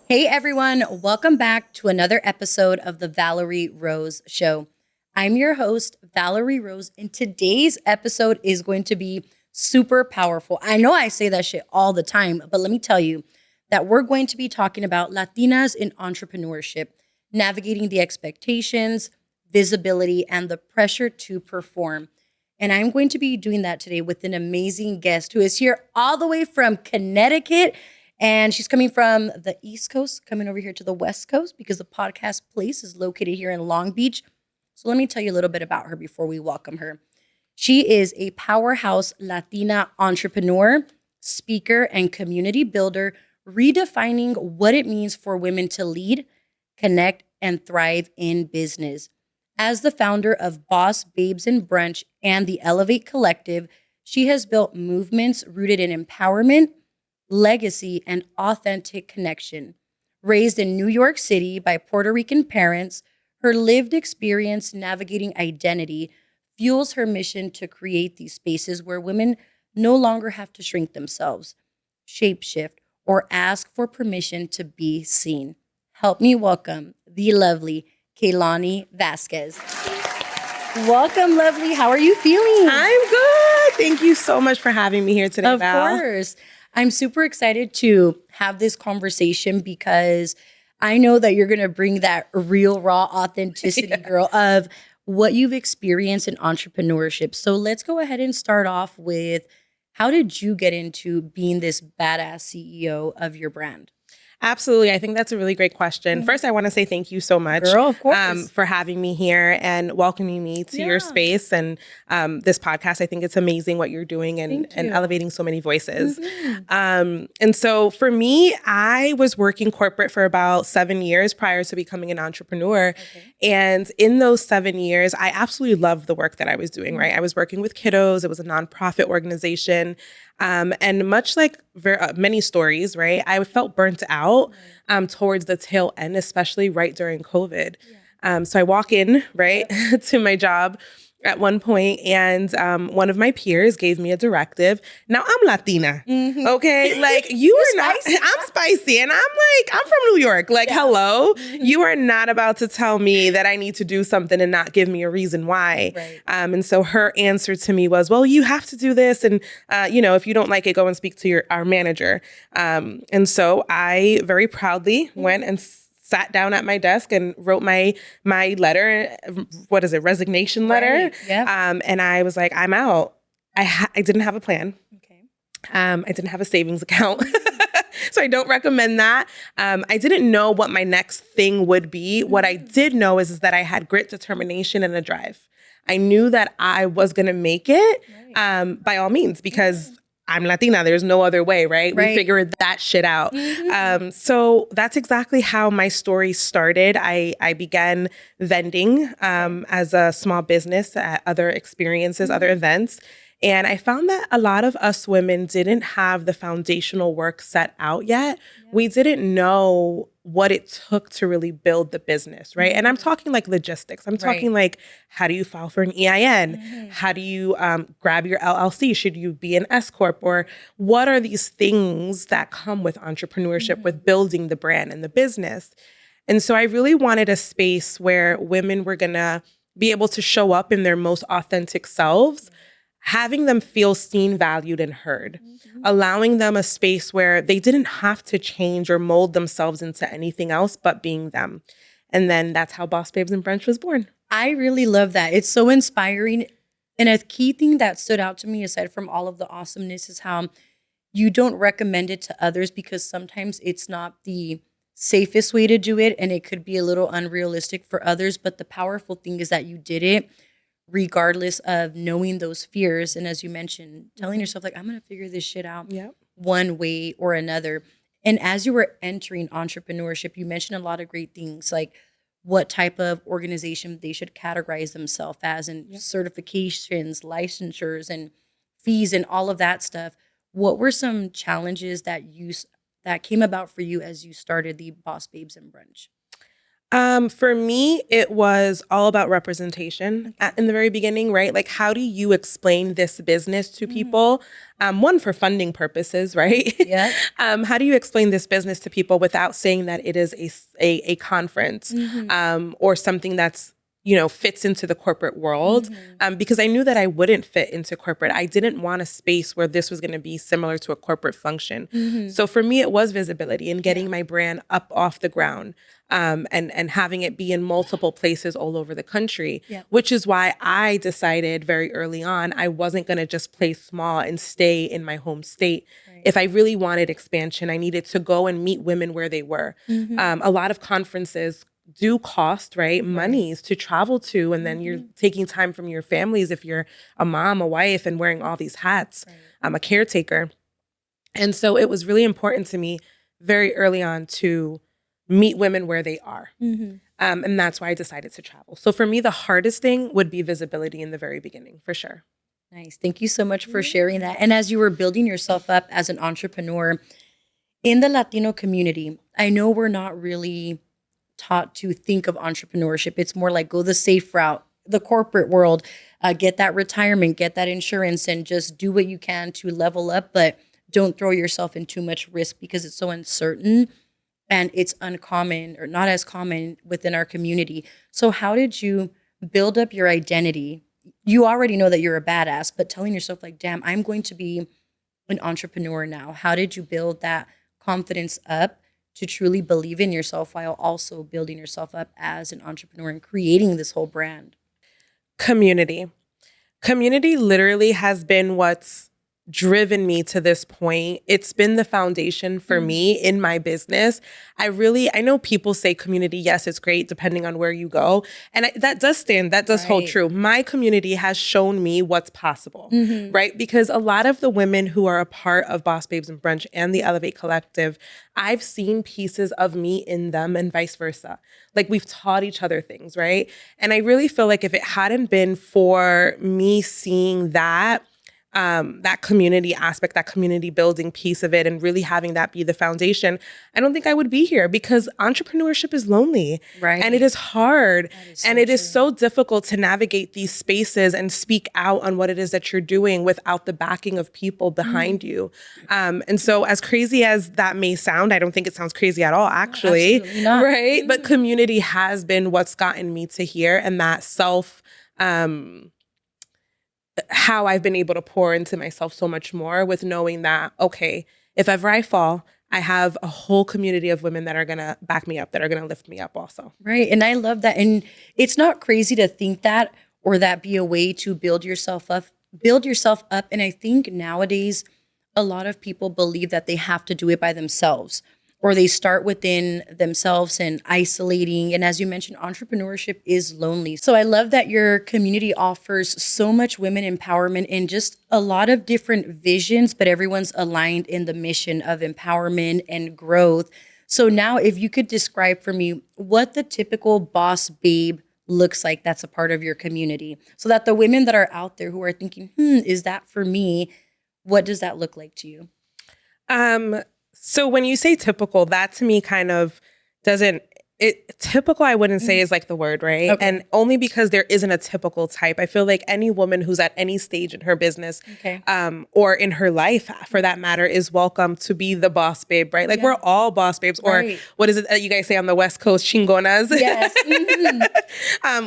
Hey everyone, welcome back to another episode of the Valerie Rose Show. I'm your host, Valerie Rose, and today's episode is going to be super powerful. I know I say that shit all the time, but let me tell you that we're going to be talking about Latinas in entrepreneurship, navigating the expectations, visibility, and the pressure to perform. And I'm going to be doing that today with an amazing guest who is here all the way from Connecticut. And she's coming from the East Coast, coming over here to the West Coast because the podcast place is located here in Long Beach. So let me tell you a little bit about her before we welcome her. She is a powerhouse Latina entrepreneur, speaker, and community builder, redefining what it means for women to lead, connect, and thrive in business. As the founder of Boss Babes Brunch and the Elevate Kollective, she has built movements rooted in empowerment, legacy, and authentic connection. Raised in New York City by Puerto Rican parents, her lived experience navigating identity fuels her mission to create these spaces where women no longer have to shrink themselves, shapeshift, or ask for permission to be seen. Help me welcome the lovely Kayelani Vasquez. Welcome, lovely. How are you feeling? I'm good. Thank you so much for having me here today, Val. Of course. I'm super excited to have this conversation because I know that you're going to bring that real, raw authenticity, girl, of what you've experienced in entrepreneurship. So let's go ahead and start off with, how did you get into being this badass CEO of your brand? Absolutely. I think that's a really great question. First, I want to say thank you so much, Girl, of course. for having me here and welcoming me to your space and this podcast. I think it's amazing what you're doing and elevating so many voices. And so for me, I was working corporate for about 7 years prior to becoming an entrepreneur. And in those 7 years, I absolutely loved the work that I was doing, right? I was working with kiddos. It was a nonprofit organization. And much like many stories, right, I felt burnt out towards the tail end, especially right during COVID. So I walk in, right, to my job at one point, and one of my peers gave me a directive. Now, I'm Latina, okay? Like, you are not, I'm spicy, and I'm from New York. Like, hello? You are not about to tell me that I need to do something and not give me a reason why. And so her answer to me was, well, you have to do this, and, if you don't like it, go and speak to our manager. And so I very proudly went and sat down at my desk and wrote my letter. What is it? Resignation letter. And I was like, I'm out. I didn't have a plan. I didn't have a savings account. So I don't recommend that. I didn't know what my next thing would be. What I did know is that I had grit, determination, and a drive. I knew that I was going to make it by all means because I'm Latina. There's no other way, right? We figured that shit out. So that's exactly how my story started. I began vending as a small business at other experiences, other events. And I found that a lot of us women didn't have the foundational work set out yet. We didn't know what it took to really build the business, right? And I'm talking like logistics. I'm talking like, how do you file for an EIN? How do you grab your LLC? Should you be an S Corp? Or what are these things that come with entrepreneurship, with building the brand and the business? And so I really wanted a space where women were gonna be able to show up in their most authentic selves, having them feel seen, valued, and heard, allowing them a space where they didn't have to change or mold themselves into anything else but being them. And then that's how Boss Babes Brunch was born. I really love that. It's so inspiring. And a key thing that stood out to me, aside from all of the awesomeness, is how you don't recommend it to others because sometimes it's not the safest way to do it and it could be a little unrealistic for others. But the powerful thing is that you did it regardless of knowing those fears. And as you mentioned, telling yourself, like, I'm going to figure this shit out one way or another. And as you were entering entrepreneurship, you mentioned a lot of great things, like what type of organization they should categorize themselves as, and certifications, licensures, and fees, and all of that stuff. What were some challenges that came about for you as you started the Boss Babes Brunch? For me, it was all about representation in the very beginning, right? Like, how do you explain this business to people? One, for funding purposes, right? Yeah. How do you explain this business to people without saying that it is a conference or something that's, fits into the corporate world? Because I knew that I wouldn't fit into corporate. I didn't want a space where this was going to be similar to a corporate function. So for me, it was visibility and getting my brand up off the ground. And having it be in multiple places all over the country, which is why I decided very early on I wasn't going to just play small and stay in my home state. Right. If I really wanted expansion, I needed to go and meet women where they were. A lot of conferences do cost, right, monies to travel to, and then you're taking time from your families if you're a mom, a wife, and wearing all these hats. I'm a caretaker. And so it was really important to me very early on to meet women where they are. And that's why I decided to travel. So for me, the hardest thing would be visibility in the very beginning, for sure. Nice. Thank you so much for sharing that. And as you were building yourself up as an entrepreneur in the Latino community, I know we're not really taught to think of entrepreneurship. It's more like go the safe route, the corporate world, get that retirement, get that insurance, and just do what you can to level up, but don't throw yourself in too much risk because it's so uncertain. And it's uncommon or not as common within our community. So how did you build up your identity? You already know that you're a badass, but telling yourself like, damn, I'm going to be an entrepreneur now. How did you build that confidence up to truly believe in yourself while also building yourself up as an entrepreneur and creating this whole brand? Community. Community literally has been what's driven me to this point. It's been the foundation for me in my business. I know people say community, yes, it's great depending on where you go. And that does hold true. My community has shown me what's possible, right? Because a lot of the women who are a part of Boss Babes and Brunch and the Elevate Collective, I've seen pieces of me in them and vice versa. Like we've taught each other things, right? And I really feel like if it hadn't been for me seeing that community aspect, that community building piece of it, and really having that be the foundation, I don't think I would be here because entrepreneurship is lonely, right? And it is hard, and it is so difficult to navigate these spaces and speak out on what it is that you're doing without the backing of people behind you. And so, as crazy as that may sound, I don't think it sounds crazy at all, actually, right? But community has been what's gotten me to here, and that how I've been able to pour into myself so much more with knowing that, okay, if ever I fall, I have a whole community of women that are going to back me up, that are going to lift me up also. Right. And I love that. And it's not crazy to think that, or that be a way to build yourself up. And I think nowadays, a lot of people believe that they have to do it by themselves, or they start within themselves and isolating. And as you mentioned, entrepreneurship is lonely. So I love that your community offers so much women empowerment and just a lot of different visions, but everyone's aligned in the mission of empowerment and growth. So now if you could describe for me what the typical boss babe looks like that's a part of your community, so that the women that are out there who are thinking, is that for me? What does that look like to you? So when you say typical, that to me kind of typical, I wouldn't say is like the word, right? Okay. And only because there isn't a typical type. I feel like any woman who's at any stage in her business, or in her life for that matter, is welcome to be the boss babe, right? Like we're all boss babes, or what is it that you guys say on the West Coast, chingonas? Yes.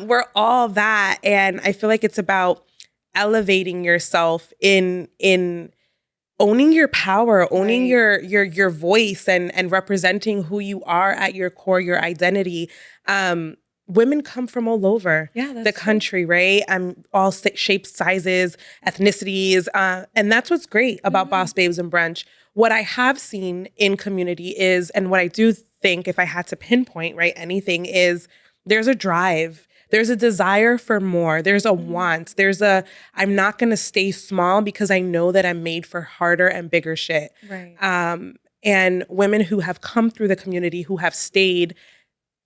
We're all that. And I feel like it's about elevating yourself in owning your power, owning your voice, and representing who you are at your core, your identity. Women come from all over the country, right? All shapes, sizes, ethnicities. And that's what's great about Boss Babes and Brunch. What I have seen in community is, and what I do think, if I had to pinpoint, right, anything, is there's a drive. There's a desire for more. There's a want. I'm not going to stay small because I know that I'm made for harder and bigger shit. Right. And women who have come through the community, who have stayed,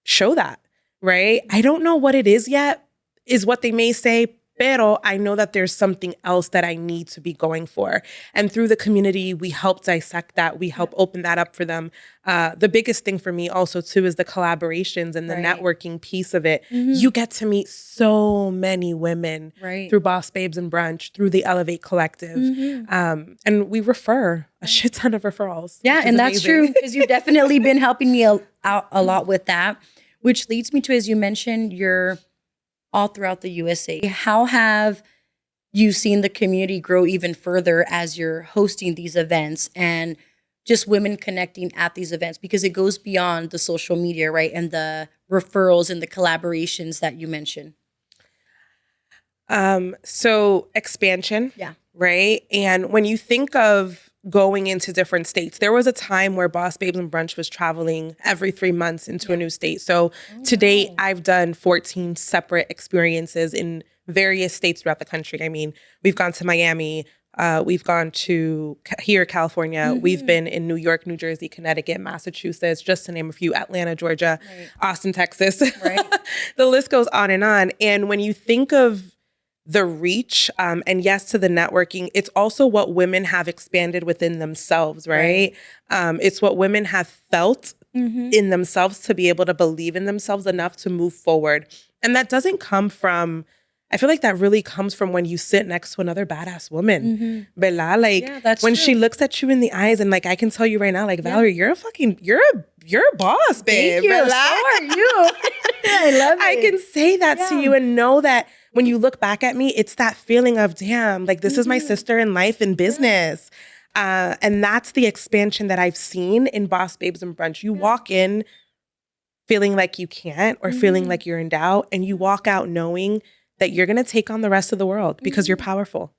show that, right? I don't know what it is yet, is what they may say, Pero I know that there's something else that I need to be going for. And through the community, we help dissect that. We help open that up for them. The biggest thing for me also too is the collaborations and the networking piece of it. You get to meet so many women through Boss Babes and Brunch, through the Elevate Collective. And we refer a shit ton of referrals. Yeah, and that's true because you've definitely been helping me out a lot with that, which leads me to, as you mentioned, you're all throughout the USA. How have you seen the community grow even further as you're hosting these events and just women connecting at these events? Because it goes beyond the social media, right? And the referrals and the collaborations that you mentioned. So expansion. Yeah. Right. And when you think of going into different states, there was a time where Boss Babes and Brunch was traveling every 3 months into a new state. So to date, I've done 14 separate experiences in various states throughout the country. I mean, we've gone to Miami, we've gone to here, California. We've been in New York, New Jersey, Connecticut, Massachusetts, just to name a few, Atlanta, Georgia, Austin, Texas. The list goes on. And when you think of the reach, and yes, to the networking, it's also what women have expanded within themselves, right? It's what women have felt in themselves to be able to believe in themselves enough to move forward. And that doesn't come from, I feel like that really comes from when you sit next to another badass woman. ¿Verdad? Like when she looks at you in the eyes, and like I can tell you right now, like Valerie, you're a boss, babe. Thank you. So are you. I love it. I can say that to you and know that when you look back at me, it's that feeling of, damn, like this is my sister in life and business. And that's the expansion that I've seen in Boss Babes and Brunch. You walk in feeling like you can't or feeling like you're in doubt, and you walk out knowing that you're going to take on the rest of the world because you're powerful.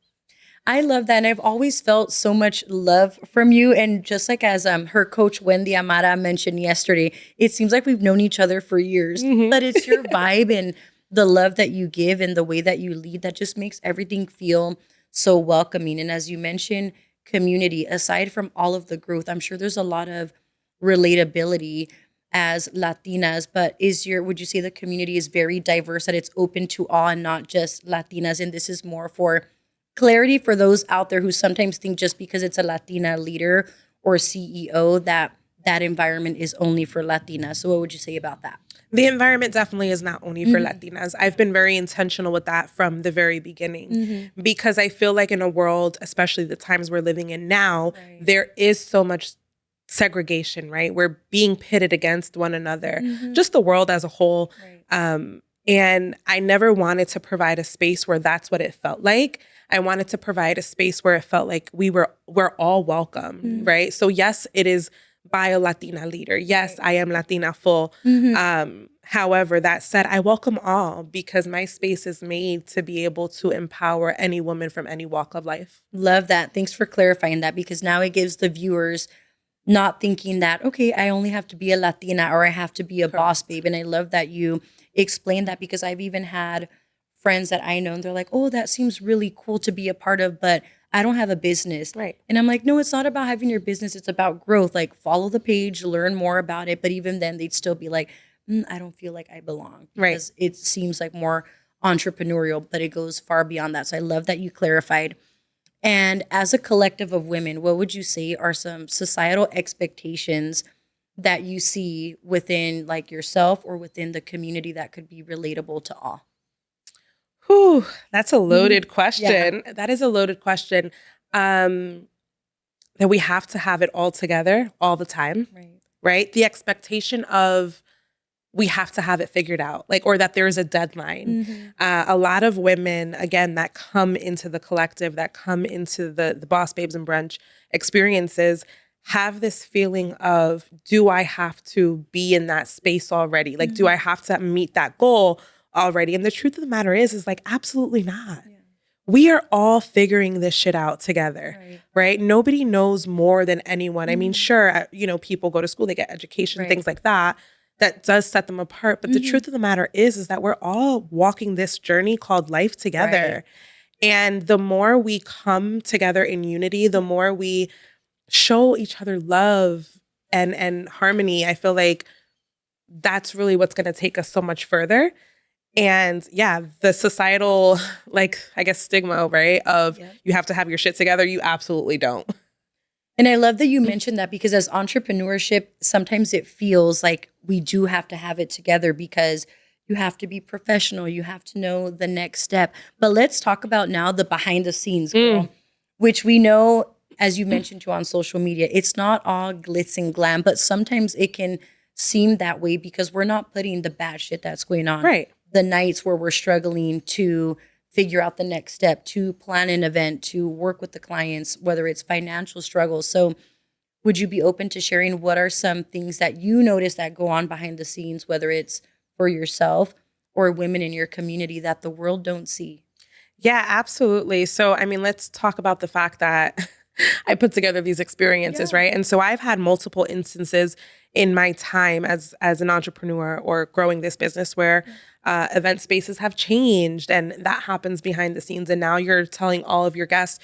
I love that. And I've always felt so much love from you. And just like as her coach, Wendy Amara, mentioned yesterday, it seems like we've known each other for years, but it's your vibe and the love that you give and the way that you lead that just makes everything feel so welcoming. And as you mentioned, community, aside from all of the growth, I'm sure there's a lot of relatability as Latinas, but would you say the community is very diverse, that it's open to all and not just Latinas? And this is more for clarity for those out there who sometimes think just because it's a Latina leader or CEO that environment is only for Latinas. So what would you say about that? The environment definitely is not only for Latinas. I've been very intentional with that from the very beginning because I feel like in a world, especially the times we're living in now, there is so much segregation, right? We're being pitted against one another, just the world as a whole. And I never wanted to provide a space where that's what it felt like. I wanted to provide a space where it felt like we're all welcome, right? So yes, it is by a Latina leader. Yes, I am Latina full. However, that said, I welcome all because my space is made to be able to empower any woman from any walk of life. Love that. Thanks for clarifying that, because now it gives the viewers not thinking that, okay, I only have to be a Latina or I have to be a boss babe. And I love that you explained that, because I've even had friends that I know and they're like, oh, that seems really cool to be a part of, but I don't have a business. Right. And I'm like, no, it's not about having your business. It's about growth. Like, follow the page, learn more about it. But even then they'd still be like, I don't feel like I belong. Because it seems like more entrepreneurial, but it goes far beyond that. So I love that you clarified. And as a collective of women, what would you say are some societal expectations that you see within like yourself or within the community that could be relatable to all? Whew, that's a loaded question. Yeah. That is a loaded question. That we have to have it all together all the time, right? The expectation of we have to have it figured out, like, or that there's a deadline. A lot of women, again, that come into the collective, that come into the Boss Babes and Brunch experiences, have this feeling of, do I have to be in that space already? Like, do I have to meet that goal already? And the truth of the matter is like, absolutely not. Yeah. We are all figuring this shit out together, right? Nobody knows more than anyone. I mean, sure, people go to school, they get education, things like that. That does set them apart. But the truth of the matter is that we're all walking this journey called life together. And the more we come together in unity, the more we show each other love and harmony, I feel like that's really what's going to take us so much further. And yeah, the societal, like, I guess, stigma, right, of you have to have your shit together, you absolutely don't. And I love that you mentioned that, because as entrepreneurship, sometimes it feels like we do have to have it together because you have to be professional. You have to know the next step. But let's talk about now the behind the scenes, girl, which we know, as you mentioned too on social media, it's not all glitz and glam, but sometimes it can seem that way because we're not putting the bad shit that's going on. Right. The nights where we're struggling to figure out the next step, to plan an event, to work with the clients, whether it's financial struggles. So would you be open to sharing what are some things that you notice that go on behind the scenes, whether it's for yourself or women in your community that the world don't see? Yeah, absolutely. So, I mean, let's talk about the fact that I put together these experiences, right? And so I've had multiple instances in my time as an entrepreneur or growing this business where event spaces have changed, and that happens behind the scenes. And now you're telling all of your guests,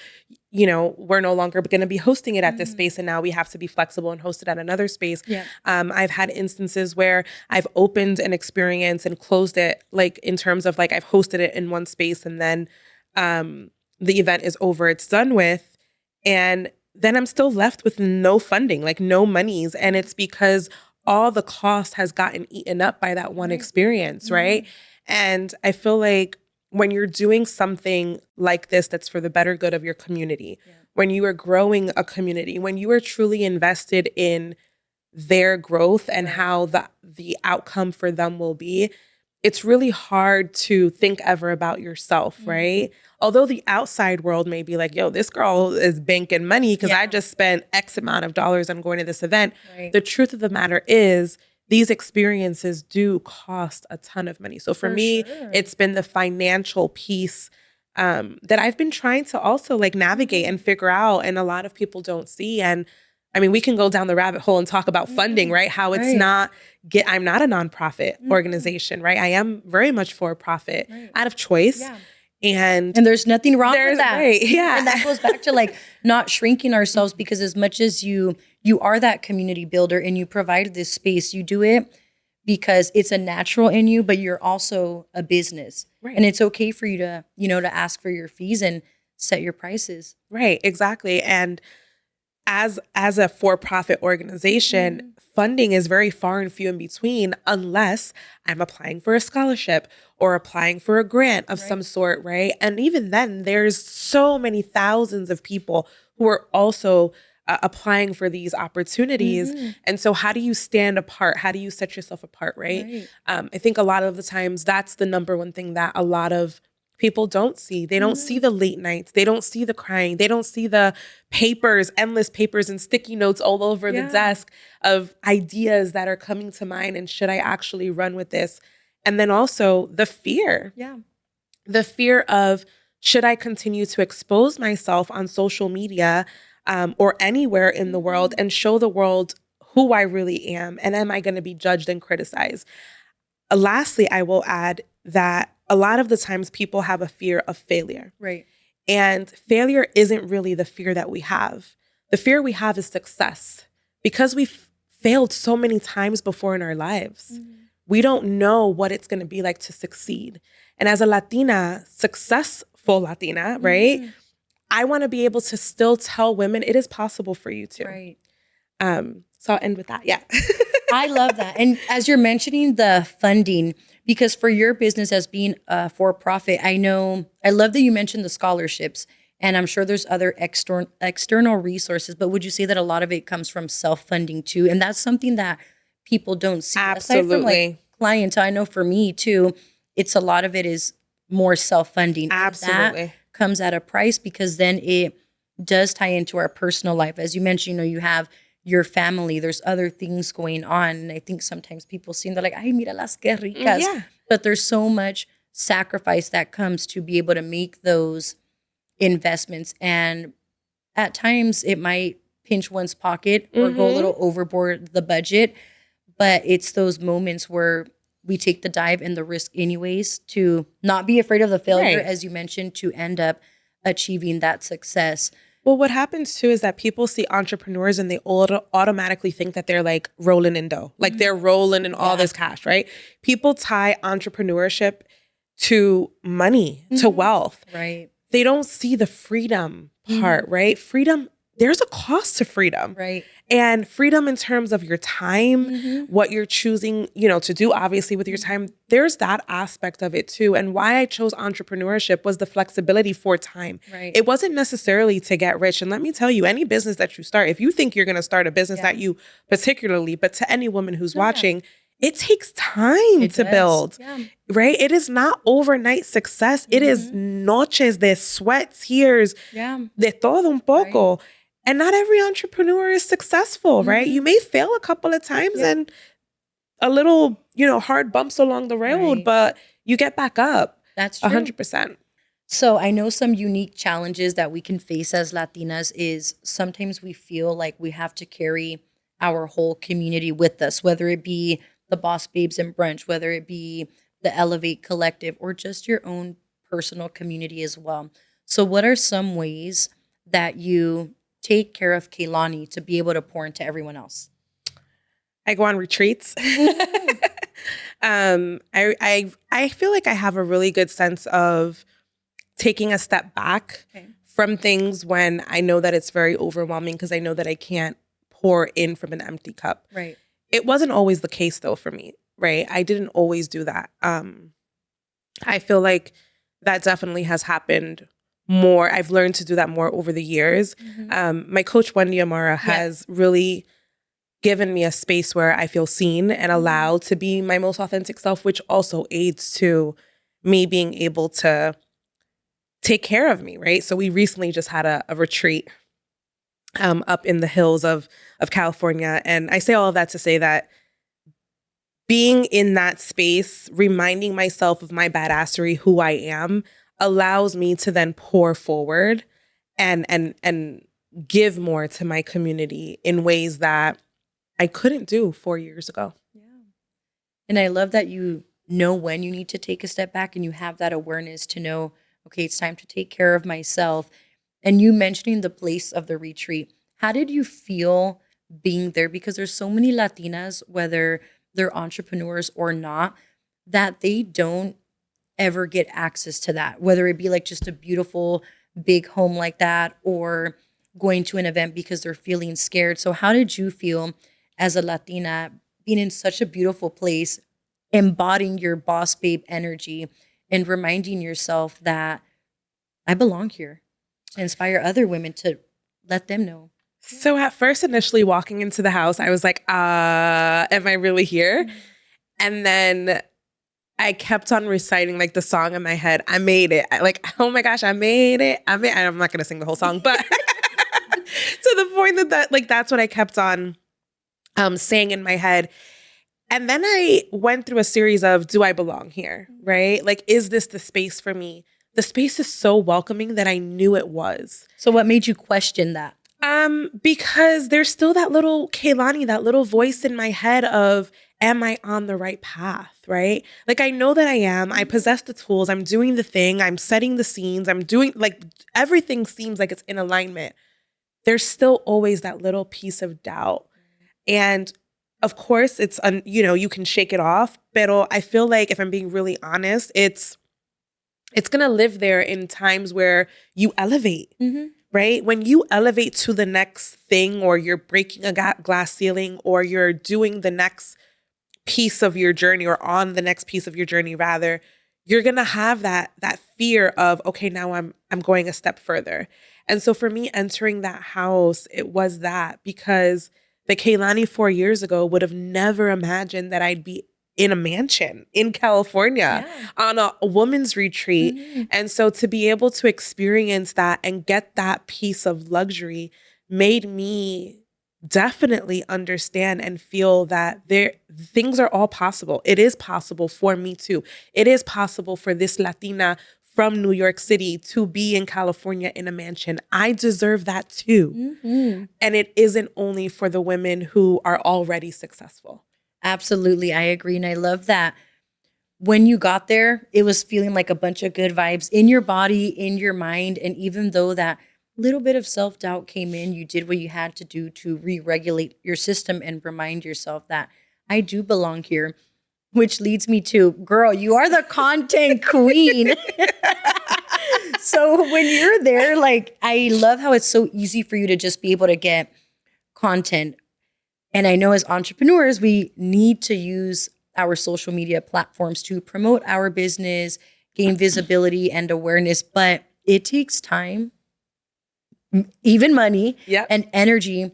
you know, we're no longer going to be hosting it at this space, and now we have to be flexible and host it at another space. I've had instances where I've opened an experience and closed it, like in terms of like I've hosted it in one space and then the event is over, it's done with, and then I'm still left with no funding, like no monies. And it's because all the cost has gotten eaten up by that one experience, right? And I feel like when you're doing something like this that's for the better good of your community, when you are growing a community, when you are truly invested in their growth and how the outcome for them will be, it's really hard to think ever about yourself, right? Although the outside world may be like, yo, this girl is banking money because I just spent X amount of dollars on going to this event. The truth of the matter is these experiences do cost a ton of money. So for me, it's been the financial piece that I've been trying to also like navigate and figure out, and a lot of people don't see. And I mean, we can go down the rabbit hole and talk about funding, right? How it's not, I'm not a nonprofit organization, right? I am very much for profit out of choice. And there's nothing wrong with that. And that goes back to like not shrinking ourselves, because as much as you are that community builder and you provide this space, you do it because it's a natural in you, but you're also a business. And it's okay for you to, you know, to ask for your fees and set your prices. Right, exactly. And as a for-profit organization, funding is very far and few in between unless I'm applying for a scholarship or applying for a grant of some sort, right? And even then, there's so many thousands of people who are also applying for these opportunities. And so how do you stand apart? How do you set yourself apart, right? I think a lot of the times that's the number one thing that a lot of people don't see. They don't see the late nights. They don't see the crying. They don't see the papers, endless papers and sticky notes all over the desk of ideas that are coming to mind. And should I actually run with this? And then also the fear. The fear of, should I continue to expose myself on social media or anywhere in the world and show the world who I really am? And am I going to be judged and criticized? Lastly, I will add that a lot of the times people have a fear of failure. And failure isn't really the fear that we have. The fear we have is success. Because we've failed so many times before in our lives, we don't know what it's going to be like to succeed. And as a Latina, successful Latina, right? I want to be able to still tell women it is possible for you too. So I'll end with that. I love that. And as you're mentioning the funding, because for your business as being a for-profit, I love that you mentioned the scholarships, and I'm sure there's other external resources, but would you say that a lot of it comes from self-funding too? And that's something that people don't see. Absolutely. Aside from like clients, I know for me too, it's a lot of it is more self-funding. Absolutely. That comes at a price because then it does tie into our personal life. As you mentioned, you know, you have your family, there's other things going on. And I think sometimes people see, they're like, ay, mira las que ricas. But there's so much sacrifice that comes to be able to make those investments. And at times it might pinch one's pocket or go a little overboard the budget. But it's those moments where we take the dive and the risk anyways to not be afraid of the failure, as you mentioned, to end up achieving that success. Well, what happens too is that people see entrepreneurs and they automatically think that they're like rolling in dough, like they're rolling in all this cash, right? People tie entrepreneurship to money, to wealth. Right. They don't see the freedom part, right? Freedom, there's a cost to freedom. Right. And freedom in terms of your time, what you're choosing, to do, obviously, with your time, there's that aspect of it too. And why I chose entrepreneurship was the flexibility for time. Right. It wasn't necessarily to get rich. And let me tell you, any business that you start, if you think you're going to start a business that you particularly, but to any woman who's watching, it takes time to build, right? It is not overnight success. It is noches de sweat, tears, de todo un poco. Right. And not every entrepreneur is successful, right? You may fail a couple of times and a little, hard bumps along the road, but you get back up. That's true. 100%. So I know some unique challenges that we can face as Latinas is sometimes we feel like we have to carry our whole community with us, whether it be the Boss Babes Brunch, whether it be the Elevate Collective, or just your own personal community as well. So what are some ways that you take care of Kayelani to be able to pour into everyone else? I go on retreats. I feel like I have a really good sense of taking a step back from things when I know that it's very overwhelming, because I know that I can't pour in from an empty cup. Right. It wasn't always the case though for me, right? I didn't always do that. I feel like that definitely has happened more. I've learned to do that more over the years. My coach, Wendy Amara, has really given me a space where I feel seen and allowed to be my most authentic self, which also aids to me being able to take care of me, right? So we recently just had a retreat up in the hills of California. And I say all of that to say that being in that space, reminding myself of my badassery, who I am, allows me to then pour forward and give more to my community in ways that I couldn't do 4 years ago. Yeah. And I love that you know when you need to take a step back and you have that awareness to know, okay, it's time to take care of myself. And you mentioning the place of the retreat, how did you feel being there? Because there's so many Latinas, whether they're entrepreneurs or not, that they don't ever get access to that, whether it be like just a beautiful big home like that or going to an event because they're feeling scared. So how did you feel as a Latina being in such a beautiful place, embodying your boss babe energy and reminding yourself that I belong here, to inspire other women to let them know? So at first, initially walking into the house, I was like, am I really here? And then I kept on reciting like the song in my head. I made it. Oh my gosh, I made it. I'm not going to sing the whole song, but to the point that that's what I kept on saying in my head. And then I went through a series of, do I belong here? Right? Like, is this the space for me? The space is so welcoming that I knew it was. So what made you question that? Because there's still that little Kayelani, that little voice in my head of, am I on the right path, right? Like, I know that I am. I possess the tools. I'm doing the thing. I'm setting the scenes. I'm doing, like, everything seems like it's in alignment. There's still always that little piece of doubt. And of course, it's, you can shake it off. Pero I feel like, if I'm being really honest, it's going to live there in times where you elevate. Right? When you elevate to the next thing, or you're breaking a glass ceiling, or you're doing the next piece of your journey, or on the next piece of your journey, rather, you're going to have that fear of, okay, now I'm going a step further. And so for me, entering that house, it was that, because the Kayelani 4 years ago would have never imagined that I'd be in a mansion in California on a woman's retreat. And so to be able to experience that and get that piece of luxury made me definitely understand and feel that things are all possible. It is possible for me too. It is possible for this Latina from New York City to be in California in a mansion. I deserve that too. And it isn't only for the women who are already successful. Absolutely. I agree. And I love that when you got there, it was feeling like a bunch of good vibes in your body, in your mind. And even though that little bit of self-doubt came in, you did what you had to do to re-regulate your system and remind yourself that I do belong here. which leads me to, girl, you are the content queen. So when you're there, like, I love how it's so easy for you to just be able to get content. And I know as entrepreneurs, we need to use our social media platforms to promote our business, gain visibility and awareness, but it takes time, even money, and energy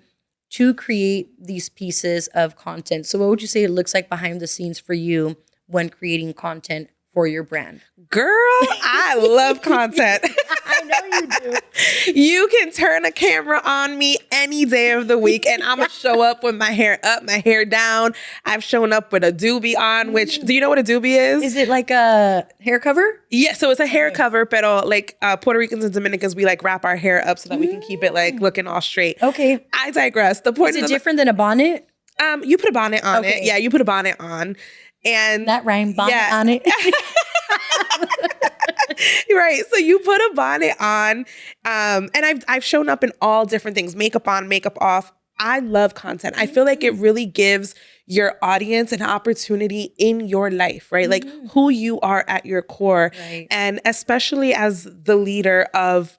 to create these pieces of content. So what would you say it looks like behind the scenes for you when creating content for your brand? Girl, I love content. I know you do. You can turn a camera on me any day of the week and I'm going to show up with my hair up, my hair down. I've shown up with a doobie on, which, do you know what a doobie is? Is it like a hair cover? Yeah, so it's a hair cover, pero like Puerto Ricans and Dominicans, we like wrap our hair up so that we can keep it like looking all straight. Okay. I digress. The point is it different than a bonnet? You put a bonnet on it. Yeah, you put a bonnet on. And that rhyme, bonnet on it. Right. So you put a bonnet on. And I've shown up in all different things, makeup on, makeup off. I love content. I feel like it really gives your audience an opportunity in your life, right? Like who you are at your core. Right. And especially as the leader of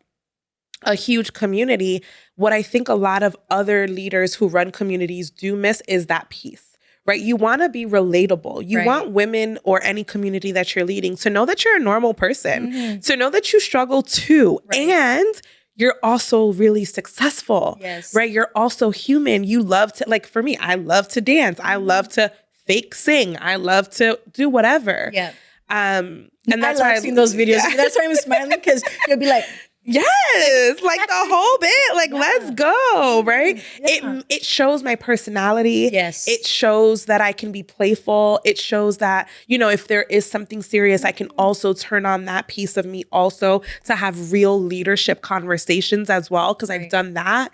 a huge community, what I think a lot of other leaders who run communities do miss is that piece. Right? You want to be relatable. You want women or any community that you're leading to know that you're a normal person, to know that you struggle too. And you're also really successful, right? You're also human. You love to, like for me, I love to dance. I love to fake sing. I love to do whatever. Yeah. And that's why I've seen those videos. Yeah. That's why I'm smiling, because you'll be like, yes, like the whole bit, like let's go, right? Yeah. It shows my personality. Yes. It shows that I can be playful. It shows that, you know, if there is something serious, I can also turn on that piece of me also to have real leadership conversations as well, because I've done that.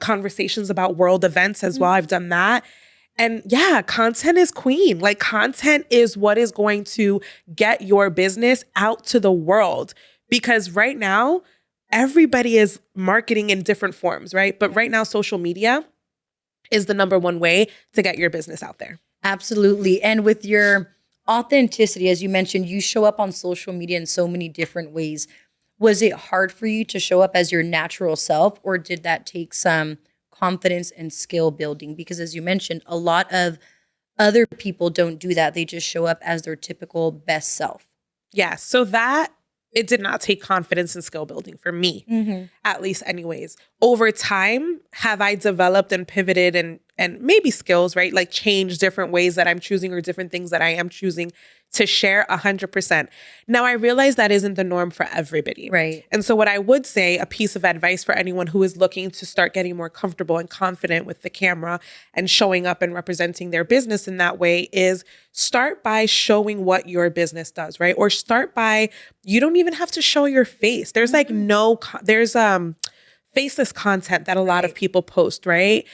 Conversations about world events as well. I've done that. And yeah, content is queen. Like content is what is going to get your business out to the world. Because right now, everybody is marketing in different forms, right? But right now, social media is the number one way to get your business out there. Absolutely. And with your authenticity, as you mentioned, you show up on social media in so many different ways. Was it hard for you to show up as your natural self, or did that take some confidence and skill building? Because as you mentioned, a lot of other people don't do that. They just show up as their typical best self. Yeah. So it did not take confidence and skill building for me, at least anyways. Over time, have I developed and pivoted and maybe skills, right? Like change different ways that I'm choosing or different things that I am choosing to share 100%. Now, I realize that isn't the norm for everybody. Right. And so what I would say, a piece of advice for anyone who is looking to start getting more comfortable and confident with the camera and showing up and representing their business in that way, is start by showing what your business does, right? Or start by, you don't even have to show your face. There's like there's faceless content that a lot of people post, right?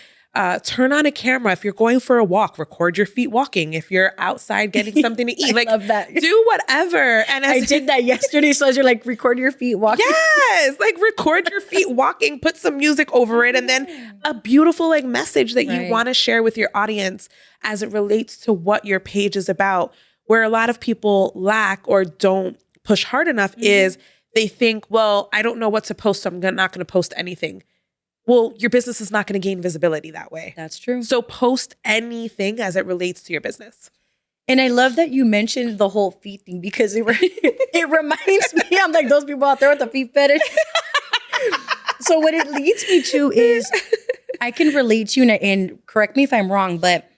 Turn on a camera. If you're going for a walk, record your feet walking. If you're outside getting something to eat, I love that. Do whatever. And I did that yesterday. So as you're like, record your feet walking. Yes, like record your feet walking, put some music over it, and then a beautiful like message that you want to share with your audience as it relates to what your page is about. Where a lot of people lack or don't push hard enough is they think, well, I don't know what to post, so I'm not going to post anything. Well, your business is not going to gain visibility that way. That's true. So post anything as it relates to your business. And I love that you mentioned the whole feet thing, because it reminds me, I'm like those people out there with the feet fetish. So what it leads me to is, I can relate to you, and correct me if I'm wrong, but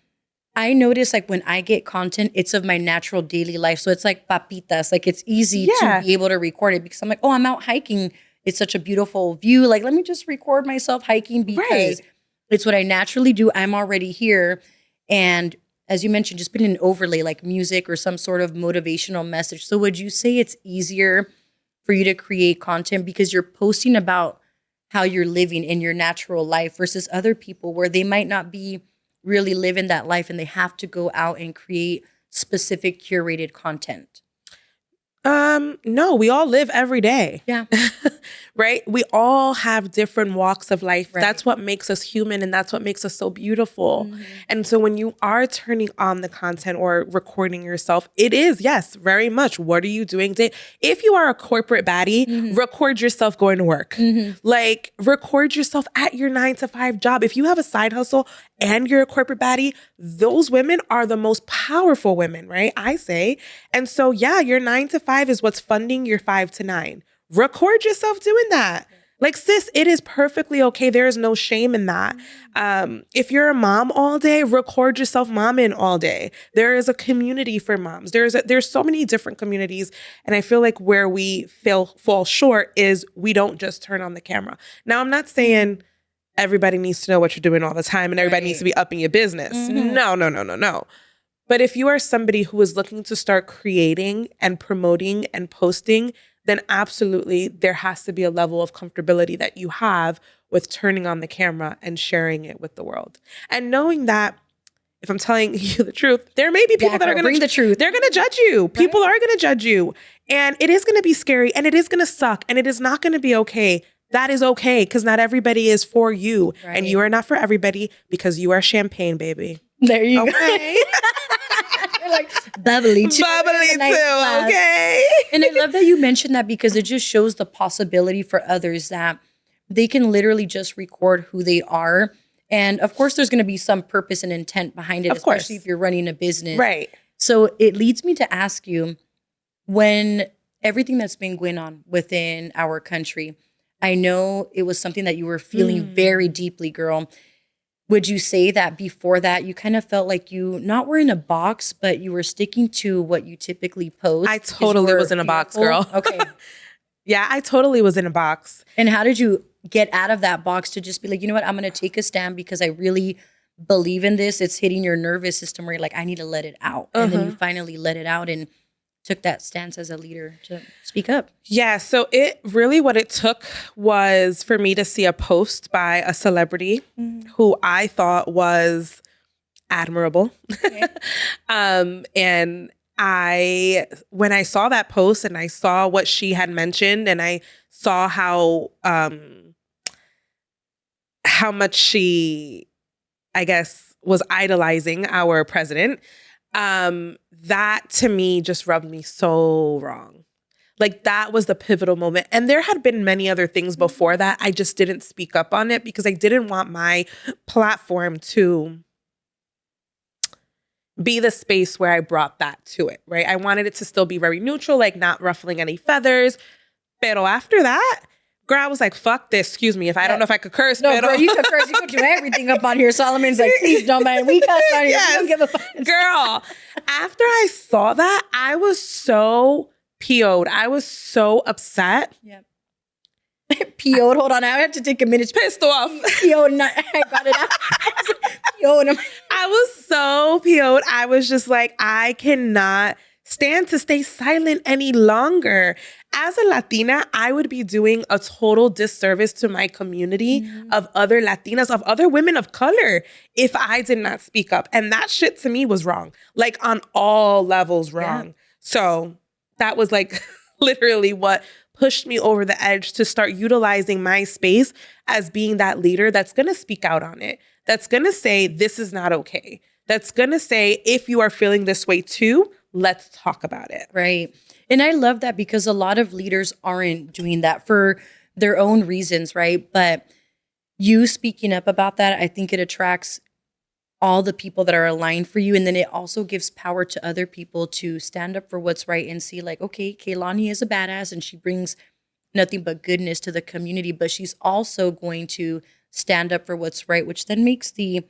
I notice like when I get content, it's of my natural daily life. So it's like papitas, like it's easy to be able to record it, because I'm like, oh, I'm out hiking. It's such a beautiful view. Like, let me just record myself hiking, because it's what I naturally do. I'm already here. And as you mentioned, just put in an overlay like music or some sort of motivational message. So would you say it's easier for you to create content because you're posting about how you're living in your natural life versus other people where they might not be really living that life and they have to go out and create specific curated content? No, we all live every day. Yeah. right? We all have different walks of life. Right. That's what makes us human, and that's what makes us so beautiful. And so when you are turning on the content or recording yourself, it is, yes, very much, what are you doing today? If you are a corporate baddie, record yourself going to work. Like, record yourself at your 9-to-5 job. If you have a side hustle and you're a corporate baddie, those women are the most powerful women, right? I say. And so, yeah, your 9-to-5 is what's funding your 5-to-9. Record yourself doing that. Like, sis, it is perfectly okay. There is no shame in that. If you're a mom all day, record yourself momming all day. There is a community for moms. There's so many different communities. And I feel like where we fall short is we don't just turn on the camera. Now, I'm not saying everybody needs to know what you're doing all the time and everybody needs to be upping your business. No. But if you are somebody who is looking to start creating and promoting and posting, then absolutely there has to be a level of comfortability that you have with turning on the camera and sharing it with the world. And knowing that, if I'm telling you the truth, there may be people that are going to bring the truth. They're going to judge you. Right? People are going to judge you. And it is going to be scary and it is going to suck and it is not going to be okay. That is okay, because not everybody is for you. Right. And you are not for everybody because you are champagne, baby. There you go. Okay. You're like bubbly too. Bubbly too, okay. And I love that you mentioned that because it just shows the possibility for others that they can literally just record who they are. And of course, there's going to be some purpose and intent behind it, especially if you're running a business. Right. So it leads me to ask you, when everything that's been going on within our country, I know it was something that you were feeling very deeply, girl. Would you say that before that, you kind of felt like you not were in a box, but you were sticking to what you typically post? I totally was in a box, girl. Okay. Yeah, I totally was in a box. And how did you get out of that box to just be like, you know what, I'm going to take a stand because I really believe in this. It's hitting your nervous system where you're like, I need to let it out. And then you finally let it out and took that stance as a leader to speak up. Yeah, so what it took was for me to see a post by a celebrity who I thought was admirable. Okay. And when I saw that post and I saw what she had mentioned and I saw how much she, I guess, was idolizing our president, that to me just rubbed me so wrong. Like, that was the pivotal moment. And there had been many other things before that. I just didn't speak up on it because I didn't want my platform to be the space where I brought that to it, right? I wanted it to still be very neutral, like not ruffling any feathers. Pero after that, girl, I was like, fuck this. Excuse me if I don't know if I could curse. No, girl, you could curse. You could do everything up on here. Solomon's like, please don't mind. We cuss on here. Yes. We don't give a fuck. Girl, after I saw that, I was so PO'd. I was so upset. Yep. PO'd. Hold on. I have to take a minute. Pissed off. PO'd. I got it out. PO'd. I was so PO'd. I was just like, I cannot stand to stay silent any longer. As a Latina, I would be doing a total disservice to my community of other Latinas, of other women of color, if I did not speak up. And that shit to me was wrong, like on all levels wrong. Yeah. So that was like literally what pushed me over the edge to start utilizing my space as being that leader that's going to speak out on it, that's going to say, this is not okay, that's going to say, if you are feeling this way too, let's talk about it. Right. And I love that because a lot of leaders aren't doing that for their own reasons, right? But you speaking up about that, I think it attracts all the people that are aligned for you. And then it also gives power to other people to stand up for what's right and see like, okay, Kayelani is a badass and she brings nothing but goodness to the community, but she's also going to stand up for what's right, which then makes the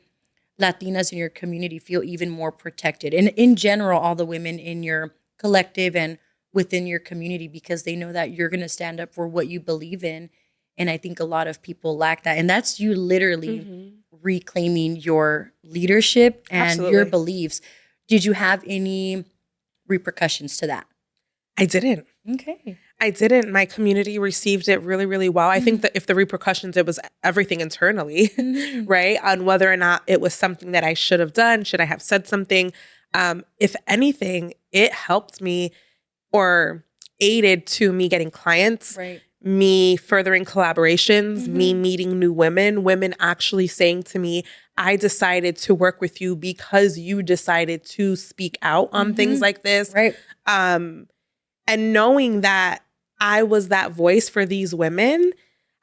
Latinas in your community feel even more protected. And in general, all the women in your collective and within your community, because they know that you're going to stand up for what you believe in. And I think a lot of people lack that. And that's you literally reclaiming your leadership and your beliefs. Did you have any repercussions to that? I didn't. Okay. I didn't. My community received it really, really well. I think that if the repercussions, it was everything internally, right? On whether or not it was something that I should have done. Should I have said something? If anything, it helped me or aided to me getting clients. Right. me furthering collaborations, me meeting new women actually saying to me, I decided to work with you because you decided to speak out on things like this. Right. And knowing that I was that voice for these women,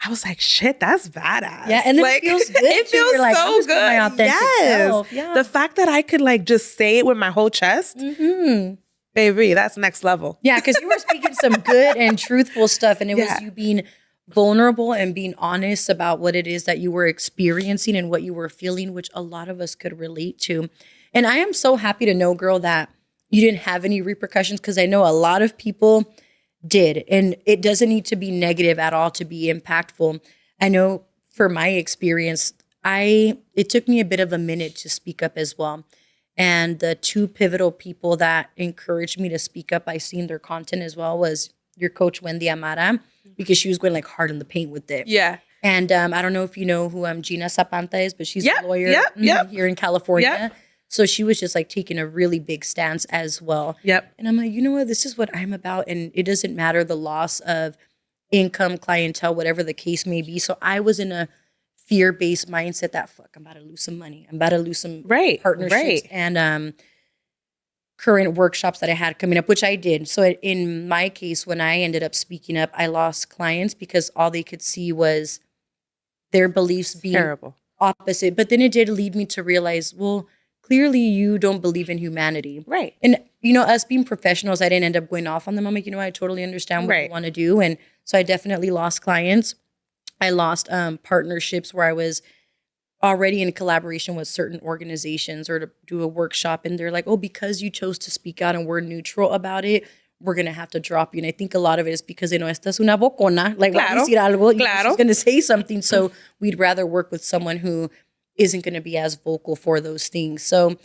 I was like, shit, that's badass. Yeah, and it feels good. It feels You're like, so I'm just good. my authentic self. Yeah. The fact that I could like just say it with my whole chest, baby, that's next level. Yeah, because you were speaking some good and truthful stuff, and it was you being vulnerable and being honest about what it is that you were experiencing and what you were feeling, which a lot of us could relate to. And I am so happy to know, girl, that you didn't have any repercussions, because I know a lot of people did. And it doesn't need to be negative at all to be impactful. I know for my experience, it took me a bit of a minute to speak up as well. And the two pivotal people that encouraged me to speak up, I seen their content as well, was your coach, Wendy Amara, because she was going like hard in the paint with it. Yeah. And I don't know if you know who Gina Zapanta is, but she's a lawyer here in California. Yep. So she was just like taking a really big stance as well. Yep. And I'm like, you know what? This is what I'm about. And it doesn't matter the loss of income, clientele, whatever the case may be. So I was in a fear-based mindset that, fuck, I'm about to lose some money. I'm about to lose some partnerships and current workshops that I had coming up, which I did. So in my case, when I ended up speaking up, I lost clients because all they could see was their beliefs being terrible, opposite. But then it did lead me to realize, well, clearly you don't believe in humanity. Right. And, you know, us being professionals, I didn't end up going off on them. I'm like, you know, I totally understand what you want to do. And so I definitely lost clients. I lost partnerships where I was already in collaboration with certain organizations or to do a workshop. And they're like, oh, because you chose to speak out and we're neutral about it, we're going to have to drop you. And I think a lot of it is because, you know, esta es una bocona. Like, claro, decir algo, she's going to say something. So we'd rather work with someone who isn't going to be as vocal for those things. So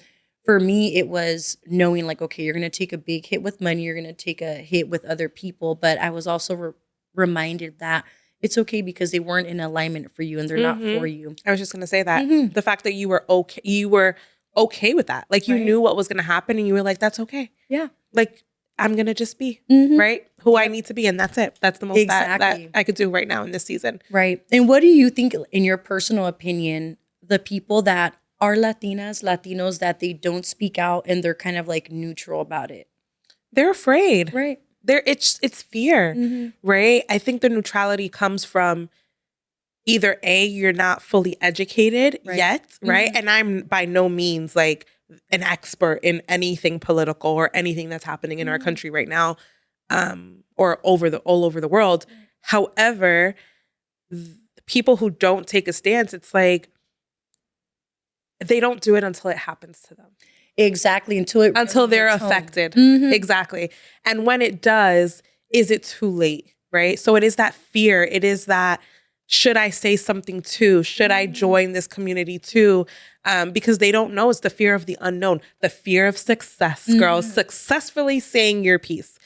for me, it was knowing like, okay, you're going to take a big hit with money. You're going to take a hit with other people. But I was also reminded that it's okay because they weren't in alignment for you and they're not for you. I was just going to say that. The fact that you were okay with that. Like you knew what was going to happen and you were like, that's okay. Yeah. Like I'm going to just be, right? Who I need to be. And that's it. That's the most that I could do right now in this season. Right. And what do you think, in your personal opinion, the people that are Latinas, Latinos, that they don't speak out and they're kind of like neutral about it? They're afraid. Right. It's fear, right? I think the neutrality comes from either A, you're not fully educated yet, right? And I'm by no means like an expert in anything political or anything that's happening in our country right now, or all over the world. However, people who don't take a stance, it's like they don't do it until it happens to them. Exactly. Until they're affected. Exactly. And when it does, is it too late? Right. So it is that fear. It is that, should I say something too? Should I join this community too? Because they don't know. It's the fear of the unknown, the fear of success, girls. Successfully saying your piece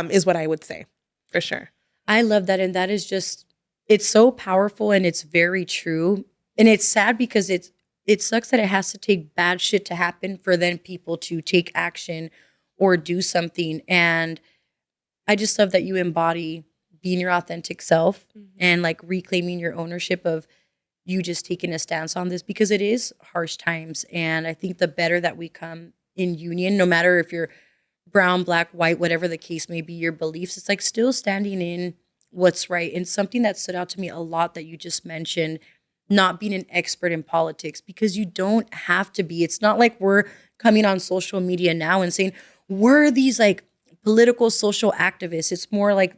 is what I would say for sure. I love that. And that is just, it's so powerful and it's very true. And it's sad because it sucks that it has to take bad shit to happen for then people to take action or do something. And I just love that you embody being your authentic self and like reclaiming your ownership of you just taking a stance on this, because it is harsh times. And I think the better that we come in union, no matter if you're brown, black, white, whatever the case may be, your beliefs, it's like still standing in what's right. And something that stood out to me a lot that you just mentioned, not being an expert in politics, because you don't have to be. It's not like we're coming on social media now and saying we're these like political social activists. It's more like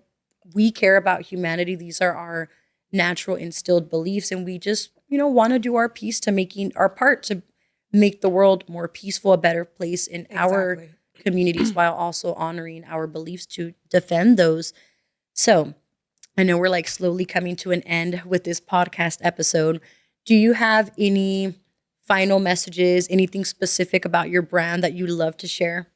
we care about humanity. These are our natural instilled beliefs. And we just, you know, want to do our piece to making our part to make the world more peaceful, a better place in our communities, while also honoring our beliefs to defend those. So I know we're like slowly coming to an end with this podcast episode. Do you have any final messages, anything specific about your brand that you'd love to share?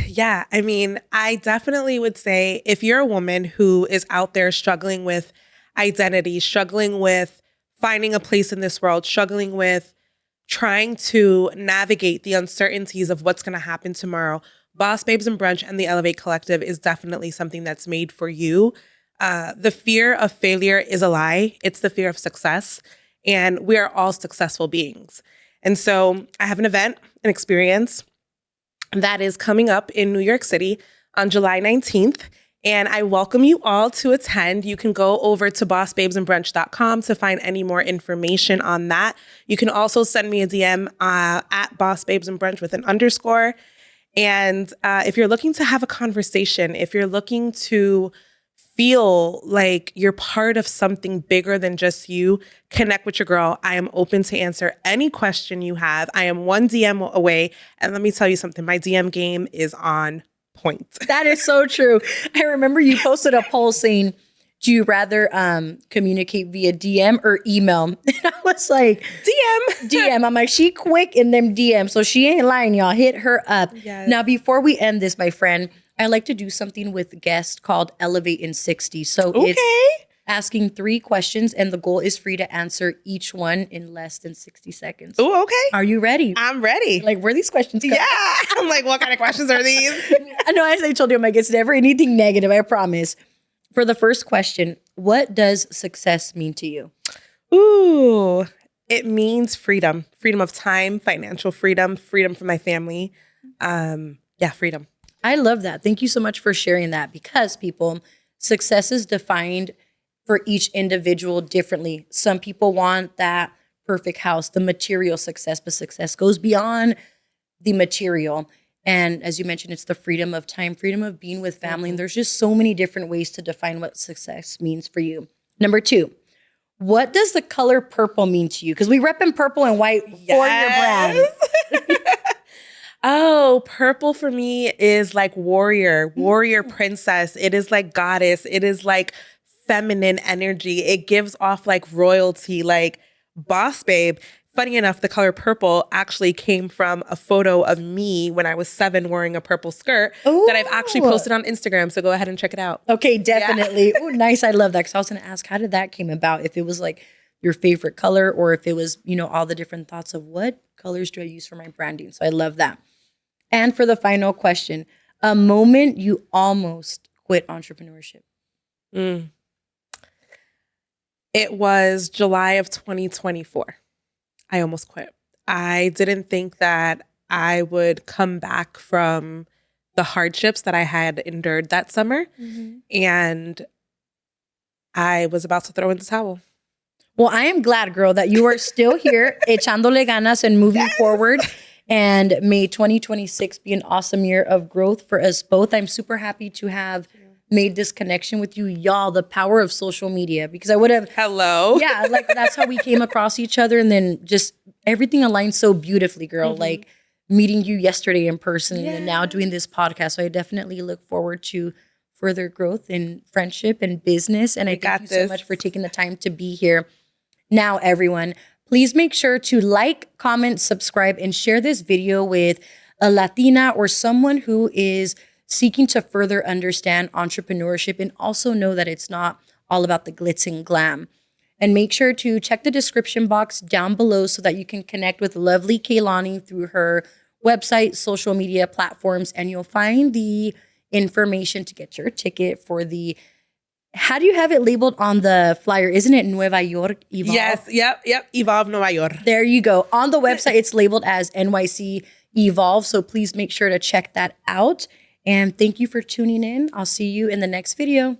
Yeah. I mean, I definitely would say if you're a woman who is out there struggling with identity, struggling with finding a place in this world, struggling with trying to navigate the uncertainties of what's going to happen tomorrow, Boss Babes and Brunch and the Elevate Collective is definitely something that's made for you. The fear of failure is a lie. It's the fear of success. And we are all successful beings. And so I have an event, an experience that is coming up in New York City on July 19th. And I welcome you all to attend. You can go over to bossbabesandbrunch.com to find any more information on that. You can also send me a DM at bossbabesandbrunch with an underscore. And if you're looking to have a conversation, if you're looking to feel like you're part of something bigger than just you, connect with your girl. I am open to answer any question you have. I am one DM away. And let me tell you something, my DM game is on point. That is so true. I remember you posted a poll saying, do you rather communicate via DM or email? And I was like, DM. I'm like, she quick in them DM. So she ain't lying, y'all. Hit her up. Yes. Now, before we end this, my friend, I like to do something with guests called Elevate in 60. So it's asking 3 questions, and the goal is for you to answer each one in less than 60 seconds. Oh, okay. Are you ready? I'm ready. Like, where are these questions coming? Yeah. I'm like, what kind of questions are these? I know, as I told you, I'm like, it's never anything negative, I promise. For the first question, what does success mean to you? Ooh, it means freedom. Freedom of time, financial freedom, freedom for my family. Freedom. I love that. Thank you so much for sharing that, because people, success is defined for each individual differently. Some people want that perfect house, the material success, but success goes beyond the material. And as you mentioned, it's the freedom of time, freedom of being with family. And there's just so many different ways to define what success means for you. Number 2, what does the color purple mean to you? Because we rep in purple and white for your brand. Oh, purple for me is like warrior princess. It is like goddess. It is like feminine energy. It gives off like royalty, like boss babe. Funny enough, the color purple actually came from a photo of me when I was 7 wearing a purple skirt that I've actually posted on Instagram. So go ahead and check it out. Okay, definitely. Yeah. Oh, nice. I love that. Because I was going to ask, how did that came about? If it was like your favorite color, or if it was, all the different thoughts of what colors do I use for my branding. So I love that. And for the final question, a moment you almost quit entrepreneurship. It was July of 2024. I almost quit. I didn't think that I would come back from the hardships that I had endured that summer. Mm-hmm. And I was about to throw in the towel. Well, I am glad, girl, that you are still here, echándole ganas and moving forward. And may 2026 be an awesome year of growth for us both. I'm super happy to have made this connection with you, y'all, the power of social media, because I would have. Hello. Yeah, like that's how we came across each other. And then just everything aligned so beautifully, girl. Mm-hmm. Like meeting you yesterday in person and now doing this podcast. So I definitely look forward to further growth in friendship and business. And I thank you so much for taking the time to be here. Now, everyone, please make sure to like, comment, subscribe, and share this video with a Latina or someone who is seeking to further understand entrepreneurship and also know that it's not all about the glitz and glam. And make sure to check the description box down below so that you can connect with lovely Kayelani through her website, social media platforms, and you'll find the information to get your ticket for the, how do you have it labeled on the flyer? Isn't it Nueva York Evolve? Yes, yep. Evolve Nueva York. There you go. On the website, it's labeled as NYC Evolve. So please make sure to check that out. And thank you for tuning in. I'll see you in the next video.